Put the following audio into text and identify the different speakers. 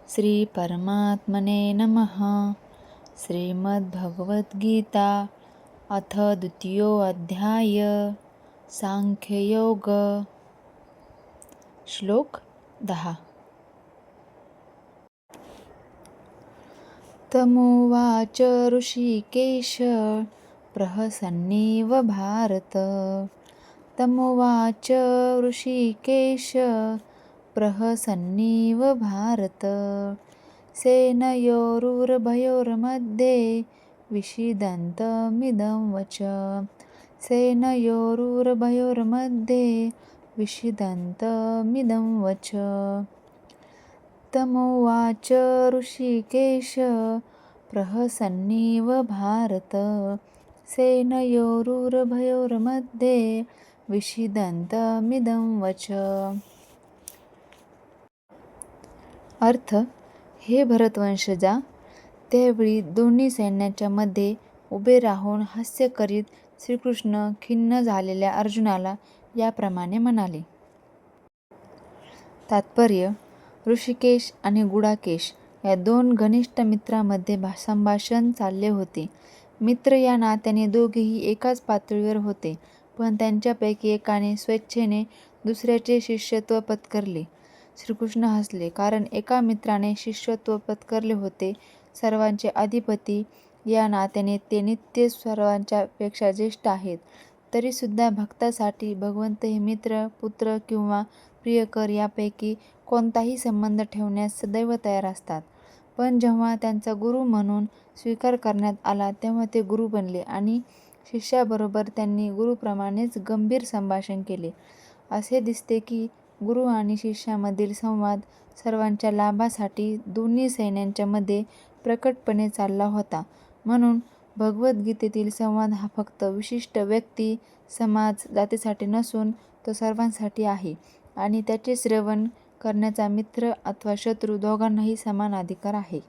Speaker 1: श्री परमात्मने नमः। श्रीमद्भगवद्गीता अथ द्वितीयोऽध्याय सांख्ययोग। श्लोक 10। तमुवाच ऋषिकेश प्रहसन्निव भारत। तमुवाच ऋषिकेश प्रहसन्निव भारत। सेनयोरुभयोर्मध्ये विषीदन्तमिदं वच। सेनयोरुभयोर्मध्ये विषीदन्तमिदं वच। तमुवाच ऋषिकेश प्रहसन्निव भारत। सेनयोरुभयोर्मध्ये विषीदन्तमिदं वच। अर्थ: हे भरतवंशजा, त्यावेळी दोन्ही सैन्याच्या मध्ये उभे राहून हास्य करीत श्रीकृष्ण खिन्न झालेल्या अर्जुनाला याप्रमाणे म्हणाले. तात्पर्य: ऋषिकेश आणि गुडाकेश या दोन घनिष्ठ मित्रांमध्ये संभाषण चालले होते. मित्र या नात्याने दोघेही एकाच पातळीवर होते, पण त्यांच्यापैकी एकाने स्वेच्छेने दुसऱ्याचे शिष्यत्व पत्करले. श्रीकृष्ण हसले, कारण एका मित्राने शिष्यत्व पत्करले होते. सर्वांचे अधिपती या नात्याने ते नित्य सर्वांच्या पेक्षा ज्येष्ठ आहेत. तरीसुद्धा भक्तासाठी भगवंत हे मित्र, पुत्र किंवा प्रियकर यापैकी कोणताही संबंध ठेवण्यास सदैव तयार असतात. पण जेव्हा त्यांचा गुरु म्हणून स्वीकार करण्यात आला तेव्हा ते गुरु बनले आणि शिष्याबरोबर त्यांनी गुरुप्रमाणेच गंभीर संभाषण केले. असे दिसते की गुरु आणि शिष्यामधील संवाद सर्वांच्या लाभासाठी दोन्ही सैन्यांच्या मध्ये प्रकटपणे चालला होता. म्हणून भगवद्गीतेतील संवाद हा फक्त विशिष्ट व्यक्ती, समाज, जातीसाठी नसून तो सर्वांसाठी आहे आणि त्याचे श्रवण करण्याचा मित्र अथवा शत्रू दोघांनाही समान अधिकार आहे.